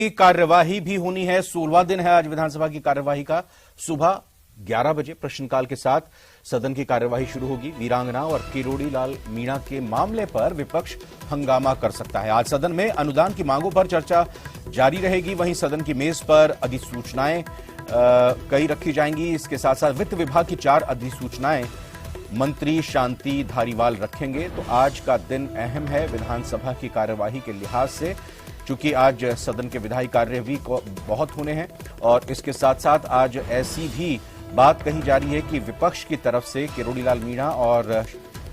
की कार्यवाही भी होनी है। 16वां दिन है आज विधानसभा की कार्यवाही का। सुबह 11 बजे प्रश्नकाल के साथ सदन की कार्यवाही शुरू होगी। वीरांगना और किरोड़ी लाल मीणा के मामले पर विपक्ष हंगामा कर सकता है। आज सदन में अनुदान की मांगों पर चर्चा जारी रहेगी। वहीं सदन की मेज पर अधिसूचनाएं कई रखी जाएंगी। इसके साथ साथ वित्त विभाग की 4 अधिसूचनाएं मंत्री शांति धारीवाल रखेंगे। तो आज का दिन अहम है विधानसभा की कार्यवाही के लिहाज से, चूंकि आज सदन के विधायी कार्य भी बहुत होने हैं। और इसके साथ साथ आज ऐसी भी बात कही जा रही है कि विपक्ष की तरफ से किरोड़ी लाल मीणा और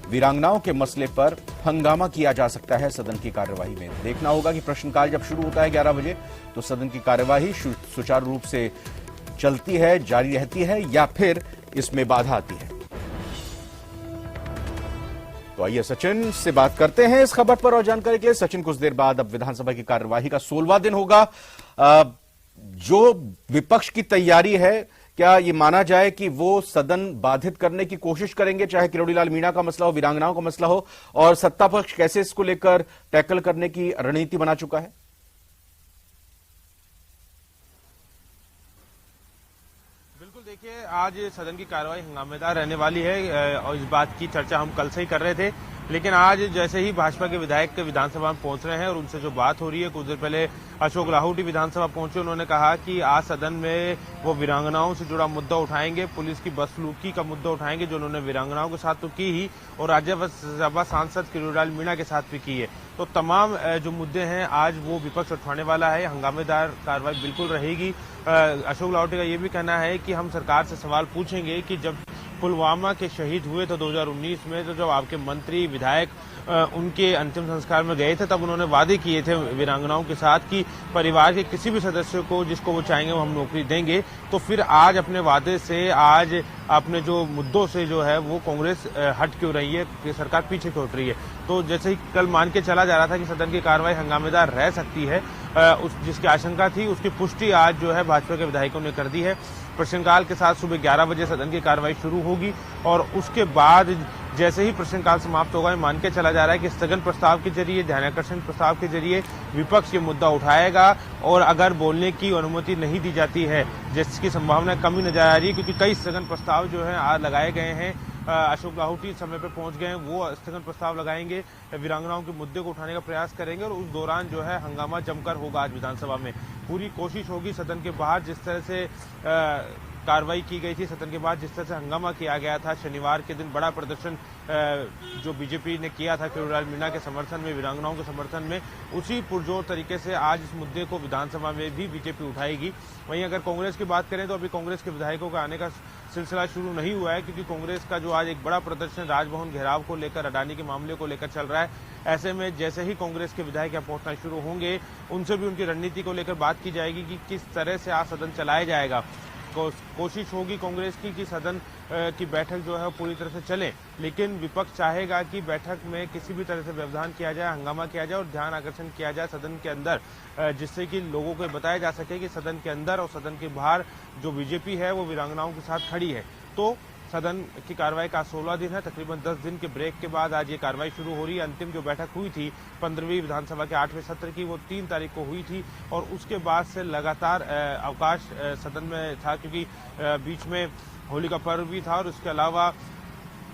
वीरांगनाओं के मसले पर हंगामा किया जा सकता है सदन की कार्यवाही में। देखना होगा कि प्रश्नकाल जब शुरू होता है 11 बजे तो सदन की कार्यवाही सुचारू रूप से चलती है, जारी रहती है, या फिर इसमें बाधा आती है। तो आइए सचिन से बात करते हैं इस खबर पर और जानकारी के लिए। सचिन, कुछ देर बाद अब विधानसभा की कार्यवाही का 16वां दिन होगा। जो विपक्ष की तैयारी है, क्या ये माना जाए कि वो सदन बाधित करने की कोशिश करेंगे, चाहे किरोड़ी लाल मीणा का मसला हो, वीरांगनाओं का मसला हो, और सत्ता पक्ष कैसे इसको लेकर टैकल करने की रणनीति बना चुका है? बिल्कुल, देखिए आज सदन की कार्रवाई हंगामेदार रहने वाली है और इस बात की चर्चा हम कल से ही कर रहे थे। लेकिन आज जैसे ही भाजपा के विधायक के विधानसभा में पहुंच रहे हैं और उनसे जो बात हो रही है, कुछ देर पहले अशोक लाहौटी विधानसभा पहुंचे, उन्होंने कहा कि आज सदन में वो वीरांगनाओं से जुड़ा मुद्दा उठाएंगे, पुलिस की बदसलूकी का मुद्दा उठाएंगे, जो उन्होंने वीरांगनाओं के साथ तो की ही और राज्यसभा सांसद किरोड़ी लाल मीणा के साथ भी की है। तो तमाम जो मुद्दे हैं आज वो विपक्ष उठाने वाला है। हंगामेदार कार्रवाई बिल्कुल रहेगी। अशोक लाहौटी का ये भी कहना है कि हम सरकार से सवाल पूछेंगे कि जब पुलवामा के शहीद हुए थे 2019 में, तो जब आपके मंत्री विधायक उनके अंतिम संस्कार में गए थे, तब उन्होंने वादे किए थे वीरांगनाओं के साथ कि परिवार के किसी भी सदस्य को जिसको वो चाहेंगे वो हम नौकरी देंगे। तो फिर आज अपने वादे से, आज अपने जो मुद्दों से जो है वो कांग्रेस हट क्यों रही है, कि सरकार पीछे क्यों हट रही है? तो जैसे ही कल मान के चला जा रहा था कि सदन की कार्रवाई हंगामेदार रह सकती है, जिसकी आशंका थी उसकी पुष्टि आज जो है भाजपा के विधायकों ने कर दी है। प्रश्नकाल के साथ सुबह 11 बजे सदन की कार्रवाई शुरू होगी और उसके बाद जैसे ही प्रश्नकाल समाप्त होगा, मान के चला जा रहा है कि स्थगन प्रस्ताव के जरिए, ध्यानाकर्षण प्रस्ताव के जरिए विपक्ष ये मुद्दा उठाएगा। और अगर बोलने की अनुमति नहीं दी जाती है, जिसकी संभावना कमी नजर आ रही है, क्योंकि कई स्थगन प्रस्ताव जो है आज लगाए गए हैं। अशोक लाहौटी समय पर पहुंच गए हैं, वो स्थगन प्रस्ताव लगाएंगे, वीरांगनाओं के मुद्दे को उठाने का प्रयास करेंगे और उस दौरान जो है हंगामा जमकर होगा। आज विधानसभा में पूरी कोशिश होगी सदन के बाहर, जिस तरह से कार्रवाई की गई थी सदन के बाद, जिस तरह से हंगामा किया गया था शनिवार के दिन, बड़ा प्रदर्शन जो बीजेपी ने किया था किरोड़ी लाल मीणा के समर्थन में, वीरांगनाओं के समर्थन में, उसी पुरजोर तरीके से आज इस मुद्दे को विधानसभा में भी बीजेपी उठाएगी। वहीं अगर कांग्रेस की बात करें तो अभी कांग्रेस के विधायकों का आने का सिलसिला शुरू नहीं हुआ है, क्योंकि कांग्रेस का जो आज एक बड़ा प्रदर्शन राजभवन घेराव को लेकर, अडानी के मामले को लेकर चल रहा है। ऐसे में जैसे ही कांग्रेस के विधायक यहाँ पहुंचना शुरू होंगे, उनसे भी उनकी रणनीति को लेकर बात की जाएगी कि किस तरह से आज सदन चलाया जाएगा। कोशिश होगी कांग्रेस की कि सदन की बैठक जो है पूरी तरह से चले, लेकिन विपक्ष चाहेगा कि बैठक में किसी भी तरह से व्यवधान किया जाए, हंगामा किया जाए और ध्यान आकर्षण किया जाए सदन के अंदर, जिससे कि लोगों को बताया जा सके कि सदन के अंदर और सदन के बाहर जो बीजेपी है वो वीरांगनाओं के साथ खड़ी है। तो सदन की कार्रवाई का 16वां दिन है। तकरीबन 10 दिन के ब्रेक के बाद आज ये कार्रवाई शुरू हो रही है। अंतिम जो बैठक हुई थी 15वीं विधानसभा के 8वें सत्र की, वो 3 तारीख को हुई थी और उसके बाद से लगातार अवकाश सदन में था, क्योंकि बीच में होली का पर्व भी था और उसके अलावा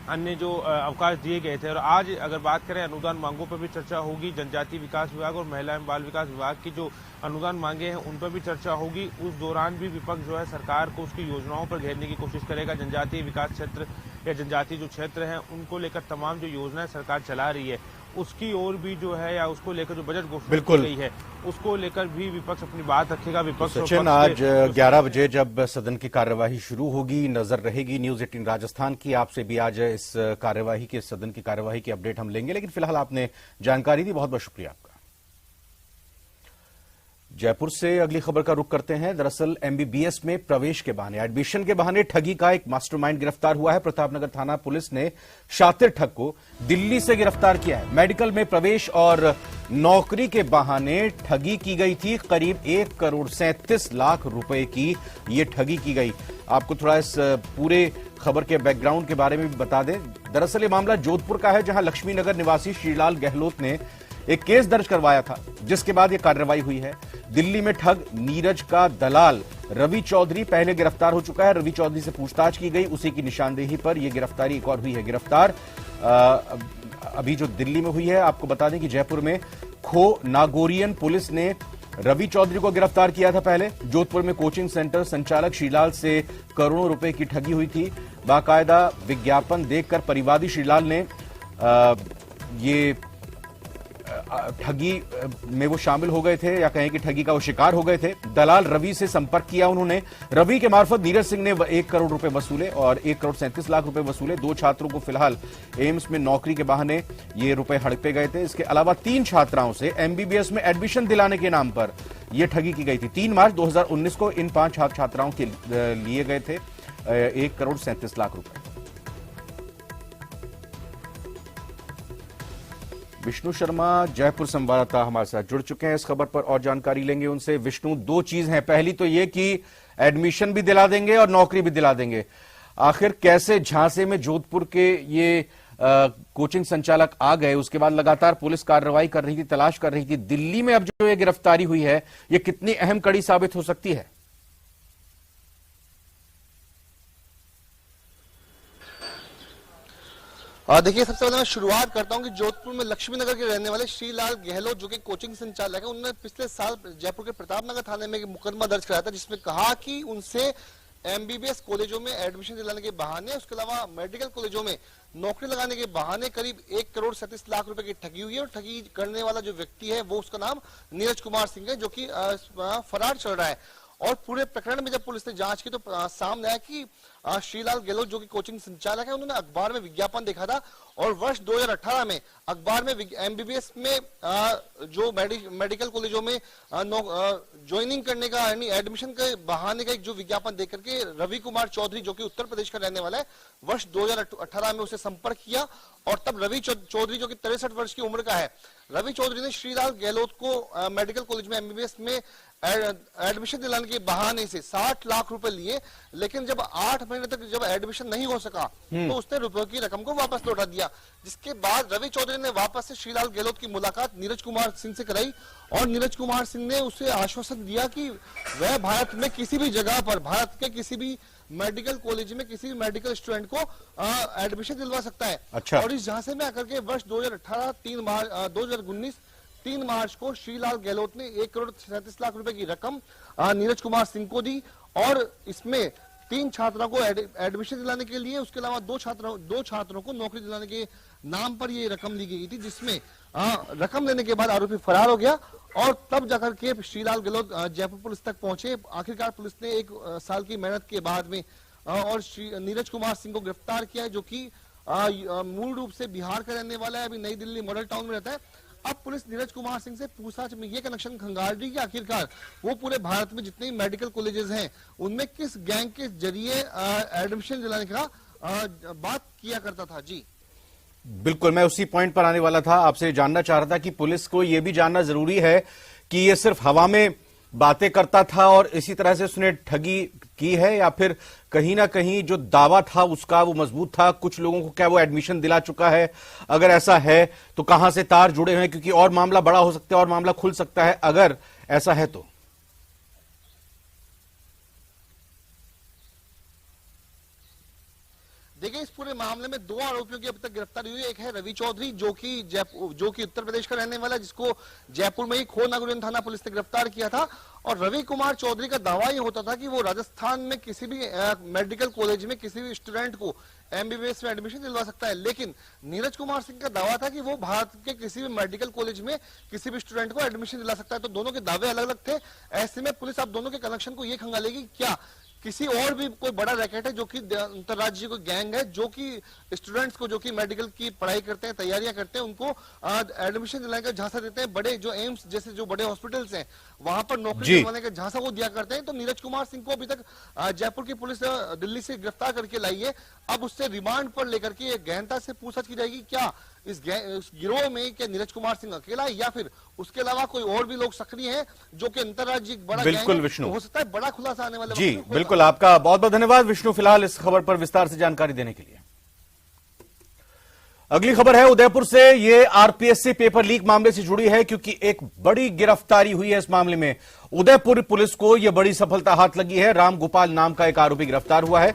अन्य जो अवकाश दिए गए थे। और आज अगर बात करें अनुदान मांगों पर भी चर्चा होगी। जनजातीय विकास विभाग और महिला एवं बाल विकास विभाग की जो अनुदान मांगे हैं उन पर भी चर्चा होगी। उस दौरान भी विपक्ष जो है सरकार को उसकी योजनाओं पर घेरने की कोशिश करेगा। जनजातीय विकास क्षेत्र या जनजातीय जो क्षेत्र हैं उनको लेकर तमाम जो योजनाएं सरकार चला रही है, उसकी ओर भी जो है, या उसको लेकर जो बजट घोषणा की गई है उसको लेकर भी विपक्ष अपनी बात रखेगा। विपक्ष सचिन, आज 11 बजे जब सदन की कार्यवाही शुरू होगी, नजर रहेगी न्यूज 18 राजस्थान की। आपसे भी आज इस कार्यवाही के, सदन की कार्यवाही की अपडेट हम लेंगे, लेकिन फिलहाल आपने जानकारी दी, बहुत बहुत शुक्रिया आपका। जयपुर से अगली खबर का रुख करते हैं। दरअसल एमबीबीएस में प्रवेश के बहाने, एडमिशन के बहाने ठगी का एक मास्टरमाइंड गिरफ्तार हुआ है। प्रतापनगर थाना पुलिस ने शातिर ठग को दिल्ली से गिरफ्तार किया है। मेडिकल में प्रवेश और नौकरी के बहाने ठगी की गई थी। करीब 1 करोड़ 37 लाख रुपए की ये ठगी की गई। आपको थोड़ा इस पूरे खबर के बैकग्राउंड के बारे में भी बता दें। दरअसल ये मामला जोधपुर का है, जहां लक्ष्मीनगर निवासी श्रीलाल गहलोत ने एक केस दर्ज करवाया था, जिसके बाद यह कार्रवाई हुई है। दिल्ली में ठग नीरज का दलाल रवि चौधरी पहले गिरफ्तार हो चुका है। रवि चौधरी से पूछताछ की गई, उसी की निशानदेही पर यह गिरफ्तारी एक और हुई है। गिरफ्तार अभी जो दिल्ली में हुई है, आपको बता दें कि जयपुर में खो नागोरियन पुलिस ने रवि चौधरी को गिरफ्तार किया था। पहले जोधपुर में कोचिंग सेंटर संचालक श्रीलाल से करोड़ों रुपए की ठगी हुई थी। बाकायदा विज्ञापन देखकर परिवादी श्रीलाल ने ये ठगी में वो शामिल हो गए थे, या कहें कि ठगी का वो शिकार हो गए थे। दलाल रवि से संपर्क किया उन्होंने। रवि के मार्फत नीरज सिंह ने 1 करोड़ रुपए वसूले और 1 करोड़ 37 लाख रुपए वसूले। 2 छात्रों को फिलहाल एम्स में नौकरी के बहाने ये रुपए हड़पे गए थे। इसके अलावा 3 छात्राओं से एमबीबीएस में एडमिशन दिलाने के नाम पर यह ठगी की गई थी। 3 मार्च 2019 को इन 5 छात्राओं के लिए गए थे 1 करोड़ 37 लाख रुपए। विष्णु शर्मा जयपुर संवाददाता हमारे साथ जुड़ चुके हैं, इस खबर पर और जानकारी लेंगे उनसे। विष्णु, 2 चीज हैं, पहली तो ये कि एडमिशन भी दिला देंगे और नौकरी भी दिला देंगे। आखिर कैसे झांसे में जोधपुर के ये कोचिंग संचालक आ गए? उसके बाद लगातार पुलिस कार्रवाई कर रही थी, तलाश कर रही थी। दिल्ली में अब जो ये गिरफ्तारी हुई है, ये कितनी अहम कड़ी साबित हो सकती है? देखिए, सबसे पहले मैं शुरुआत करता हूं कि जोधपुर में लक्ष्मी नगर के रहने वाले श्रीलाल गहलोत जो कि कोचिंग संचालक है, उन्होंने पिछले साल जयपुर के प्रताप नगर थाने में एक मुकदमा दर्ज कराया था, जिसमें कहा कि उनसे एमबीबीएस कॉलेजों में एडमिशन दिलाने के बहाने, उसके अलावा मेडिकल कॉलेजों में नौकरी लगाने के बहाने करीब 1 करोड़ 37 लाख रुपए की ठगी हुई है। और ठगी करने वाला जो व्यक्ति है वो, उसका नाम नीरज कुमार सिंह है, जो कि फरार चल रहा है। और पूरे प्रकरण में जब पुलिस ने जांच की तो सामने आया कि श्रीलाल गहलोत जो कि कोचिंग संचालक है, उन्होंने अखबार में विज्ञापन देखा था और वर्ष 2018 में अखबार में एमबीबीएस में जो मेडिकल कॉलेजों में ज्वाइनिंग करने का, यानी एडमिशन के बहाने का एक जो विज्ञापन देख करके रवि कुमार चौधरी जो कि उत्तर प्रदेश का रहने वाला है, वर्ष 2018 में उसे संपर्क किया। और तब रवि चौधरी जो कि 63 वर्ष की उम्र का है, रवि चौधरी ने श्रीलाल गहलोत को मेडिकल कॉलेज में एमबीबीएस में एडमिशन दिलाने के बहाने से 60 लाख रुपए लिए। लेकिन जब 8 महीने तक जब एडमिशन नहीं हो सका तो उसने रुपयों की रकम को वापस लौटा दिया। जिसके बाद रवि चौधरी ने वापस से श्रीलाल गहलोत की मुलाकात नीरज कुमार सिंह से कराई और नीरज कुमार सिंह ने उसे आश्वासन दिया कि वह भारत में किसी भी जगह पर, भारत के किसी भी मेडिकल कॉलेज में किसी भी मेडिकल स्टूडेंट को एडमिशन दिलवा सकता है। अच्छा। और इस झांसे में आकर के वर्ष 2019 3 मार्च को श्रीलाल गहलोत ने 1 करोड़ 37 लाख रुपए की रकम नीरज कुमार सिंह को दी और इसमें 3 छात्रों को एडमिशन दिलाने के लिए, उसके अलावा 2 छात्रों को नौकरी दिलाने के नाम पर ये रकम ली गई थी, जिसमें रकम लेने के बाद आरोपी फरार हो गया। और तब जाकर के श्रीलाल गहलोत जयपुर पुलिस तक पहुंचे। आखिरकार पुलिस ने 1 साल की मेहनत के बाद में और नीरज कुमार सिंह को गिरफ्तार किया है, जो कि मूल रूप से बिहार का रहने वाला है, अभी नई दिल्ली मॉडल टाउन में रहता है। अब पुलिस नीरज कुमार सिंह से पूछताछ में ये कनेक्शन खंगाल रही है कि आखिरकार वो पूरे भारत में जितने मेडिकल कॉलेजेस हैं उनमें किस गैंग के जरिए एडमिशन दिलाने का बात किया करता था। जी बिल्कुल, मैं उसी पॉइंट पर आने वाला था, आपसे जानना चाह रहा था कि पुलिस को यह भी जानना जरूरी है कि ये सिर्फ हवा में बातें करता था और इसी तरह से उसने ठगी की है, या फिर कहीं ना कहीं जो दावा था उसका वो मजबूत था। कुछ लोगों को क्या वो एडमिशन दिला चुका है? अगर ऐसा है तो कहां से तार जुड़े हुए हैं, क्योंकि और मामला बड़ा हो सकता है और मामला खुल सकता है अगर ऐसा है तो। देखिए, इस पूरे मामले में 2 आरोपियों की अब तक गिरफ्तारी हुई है। एक है रवि चौधरी जो कि उत्तर प्रदेश का रहने वाला है, जिसको जयपुर में ही खो नागोरियन थाना पुलिस ने गिरफ्तार किया था। और रवि कुमार चौधरी का दावा ये होता था कि वो राजस्थान में किसी भी मेडिकल कॉलेज में किसी भी स्टूडेंट को एमबीबीएस में एडमिशन दिलवा सकता है। लेकिन नीरज कुमार सिंह का दावा था कि वो भारत के किसी भी मेडिकल कॉलेज में किसी भी स्टूडेंट को एडमिशन दिला सकता है। तो दोनों के दावे अलग अलग थे। ऐसे में पुलिस अब दोनों के कनेक्शन को ये खंगालेगी क्या किसी और भी कोई बड़ा रैकेट है जो कि अंतरराज्यीय कोई गैंग है जो कि स्टूडेंट्स को जो कि मेडिकल की पढ़ाई करते हैं, तैयारियां करते हैं, उनको एडमिशन दिलाने का झांसा देते हैं। बड़े जो एम्स जैसे जो बड़े हॉस्पिटल्स हैं वहां पर नौकरी दिलवाने का झांसा वो दिया करते हैं। तो नीरज कुमार सिंह को अभी तक जयपुर की पुलिस दिल्ली से गिरफ्तार करके लाई है। अब उससे रिमांड पर लेकर के गहनता से पूछताछ की जाएगी क्या इस गिरोह में क्या नीरज कुमार सिंह अकेला है या फिर उसके अलावा कोई और भी लोग सक्रिय हैं जो कि अंतरराज्यीय बड़ा बिल्कुल विष्णु, हो सकता है बड़ा खुलासा आने वाले। जी बिल्कुल, आपका बहुत बहुत धन्यवाद विष्णु, फिलहाल इस खबर पर विस्तार से जानकारी देने के लिए। अगली खबर है उदयपुर से। ये आरपीएससी पेपर लीक मामले से जुड़ी है क्योंकि एक बड़ी गिरफ्तारी हुई है इस मामले में। उदयपुर पुलिस को यह बड़ी सफलता हाथ लगी है। रामगोपाल नाम का एक आरोपी गिरफ्तार हुआ है।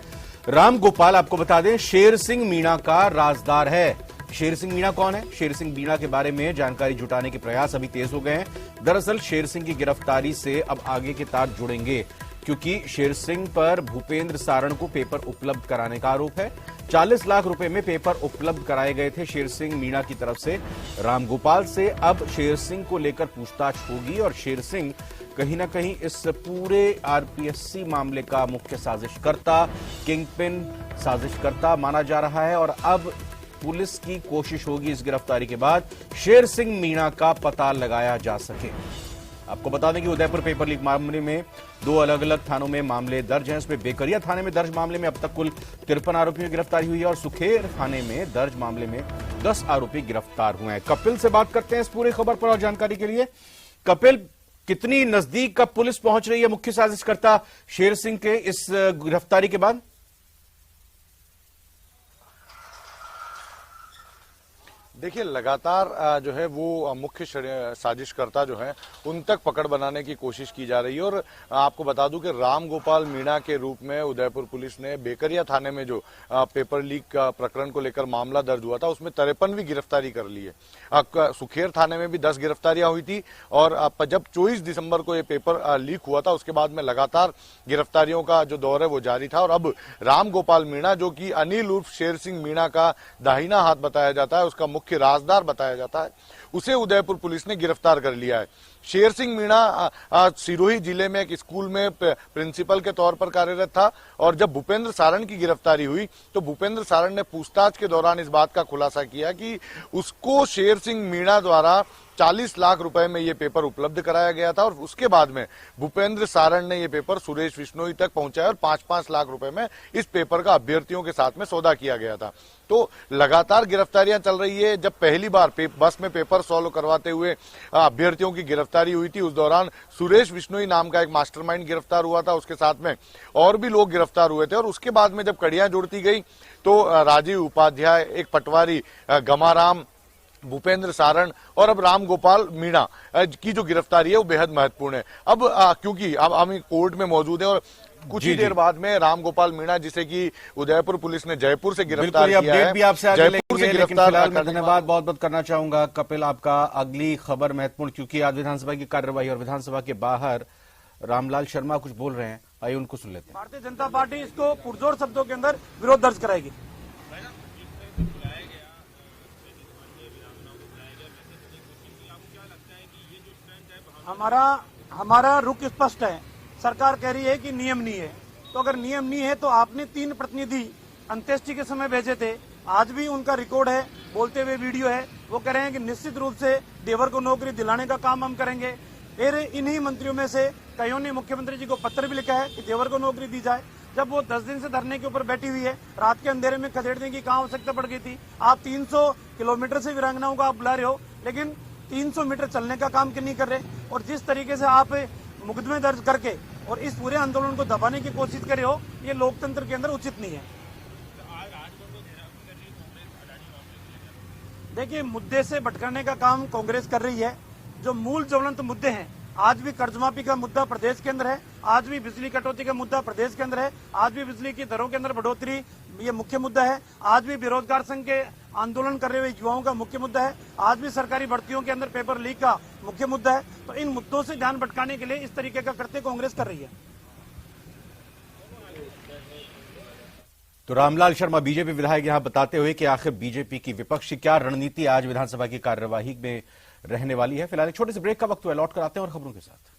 रामगोपाल, आपको बता दें, शेर सिंह मीणा का राजदार है। शेर सिंह मीणा कौन है? शेर सिंह मीणा के बारे में जानकारी जुटाने के प्रयास अभी तेज हो गए हैं। दरअसल शेर सिंह की गिरफ्तारी से अब आगे के तार जुड़ेंगे क्योंकि शेर सिंह पर भूपेंद्र सारण को पेपर उपलब्ध कराने का आरोप है। 40 लाख रुपए में पेपर उपलब्ध कराए गए थे शेर सिंह मीणा की तरफ से। रामगोपाल से अब शेर सिंह को लेकर पूछताछ होगी और शेर सिंह कहीं ना कहीं इस पूरे आरपीएससी मामले का मुख्य साजिशकर्ता, किंगपिन साजिशकर्ता माना जा रहा है। और अब पुलिस की कोशिश होगी इस गिरफ्तारी के बाद शेर सिंह मीणा का पता लगाया जा सके। आपको बता दें कि उदयपुर पेपर लीक मामले में 2 अलग अलग थानों में मामले दर्ज हैं। इसमें बेकरिया थाने में दर्ज मामले में अब तक कुल 53 आरोपियों की गिरफ्तारी हुई है और सुखेर थाने में दर्ज मामले में 10 आरोपी गिरफ्तार हुए हैं। कपिल से बात करते हैं इस पूरी खबर पर और जानकारी के लिए। कपिल, कितनी नजदीक कब पुलिस पहुंच रही है मुख्य साजिशकर्ता शेर सिंह के इस गिरफ्तारी के बाद? देखिए, लगातार जो है वो मुख्य साजिशकर्ता जो है उन तक पकड़ बनाने की कोशिश की जा रही है। और आपको बता दूं कि रामगोपाल मीणा के रूप में उदयपुर पुलिस ने बेकरिया थाने में जो पेपर लीक का प्रकरण को लेकर मामला दर्ज हुआ था उसमें 53वीं गिरफ्तारी कर ली है। सुखेर थाने में भी 10 गिरफ्तारियां हुई थी और जब 24 दिसंबर को ये पेपर लीक हुआ था उसके बाद में लगातार गिरफ्तारियों का जो दौर है वो जारी था। और अब रामगोपाल मीणा, जो कि अनिल उर्फ शेर सिंह मीणा का दाहिना हाथ बताया जाता है, उसका मुख्य राजदार बताया जाता है, उसे उदयपुर पुलिस ने गिरफ्तार कर लिया है। शेर सिंह मीणा सिरोही जिले में एक स्कूल में प्रिंसिपल के तौर पर कार्यरत था और जब भूपेंद्र सारण की गिरफ्तारी हुई तो भूपेंद्र सारण ने पूछताछ के दौरान इस बात का खुलासा किया कि उसको शेर सिंह मीणा द्वारा 40 लाख रुपए में ये पेपर उपलब्ध कराया गया था और उसके बाद में भूपेंद्र सारण ने ये पेपर सुरेश बिश्नोई तक पहुंचाया और 5-5 लाख रुपए में इस पेपर का अभ्यर्थियों के साथ में सौदा किया गया था। तो लगातार गिरफ्तारियां चल रही है। जब पहली बार बस में पेपर सॉल्व करवाते हुए अभ्यर्थियों की गिरफ्तारी हुई थी उस दौरान सुरेश बिश्नोई नाम का एक मास्टरमाइंड गिरफ्तार हुआ था, उसके साथ में और भी लोग गिरफ्तार हुए थे। और उसके बाद में जब कड़ियां जुड़ती गई तो राजीव उपाध्याय, एक पटवारी गमाराम, भूपेंद्र सारण और अब रामगोपाल मीणा की जो गिरफ्तारी है वो बेहद महत्वपूर्ण है। अब क्योंकि अब हम कोर्ट में मौजूद हैं और कुछ ही देर बाद में रामगोपाल मीणा, जिसे कि उदयपुर पुलिस ने जयपुर से गिरफ्तार किया है, भी आपसे आगे जयपुर से लेकिन गिरफ्तार फिलहाल मैं धन्यवाद बहुत बहुत करना चाहूंगा कपिल आपका। अगली खबर महत्वपूर्ण क्योंकि आज विधानसभा की कार्यवाही और विधानसभा के बाहर रामलाल शर्मा कुछ बोल रहे हैं, आइए उनको सुन लेते हैं। भारतीय जनता पार्टी इसको पुरजोर शब्दों के अंदर विरोध दर्ज कराएगी। हमारा रुख स्पष्ट है। सरकार कह रही है कि नियम नहीं है, तो अगर नियम नहीं है तो आपने 3 प्रतिनिधि अंत्येष्टि के समय भेजे थे, आज भी उनका रिकॉर्ड है, बोलते हुए वीडियो है। वो कह रहे हैं कि निश्चित रूप से देवर को नौकरी दिलाने का काम हम करेंगे। फिर इन्हीं मंत्रियों में से कईयों ने मुख्यमंत्री जी को पत्र भी लिखा है कि देवर को नौकरी दी जाए। जब वो 10 दिन से धरने के ऊपर बैठी हुई है, रात के अंधेरे में खदेड़ने की कहाँ आवश्यकता पड़ गई थी? आप 300 किलोमीटर से वीरांगनाओं को आप बुला रहे हो, लेकिन 300 मीटर चलने का काम क्यों नहीं कर रहे? और जिस तरीके से आप मुकदमे दर्ज करके और इस पूरे आंदोलन को दबाने की कोशिश कर रहे हो, ये लोकतंत्र के अंदर उचित नहीं है। देखिए, मुद्दे से भटकाने का काम कांग्रेस कर रही है। जो मूल ज्वलंत मुद्दे हैं, आज भी कर्ज माफी का मुद्दा प्रदेश के अंदर है, आज भी बिजली कटौती का मुद्दा प्रदेश के अंदर है, आज भी बिजली की दरों के अंदर बढ़ोतरी ये मुख्य मुद्दा है, आज भी बेरोजगार संघ के आंदोलन कर रहे हुए युवाओं का मुख्य मुद्दा है, आज भी सरकारी भर्तियों के अंदर पेपर लीक का मुख्य मुद्दा है। तो इन मुद्दों से ध्यान भटकाने के लिए इस तरीके का कृत्य कांग्रेस कर रही है। तो रामलाल शर्मा बीजेपी विधायक यहां बताते हुए कि आखिर बीजेपी की विपक्ष की क्या रणनीति आज विधानसभा की कार्यवाही में रहने वाली है। फिलहाल एक छोटे से ब्रेक का वक्त हुआ, लौट कर आते हैं और खबरों के साथ।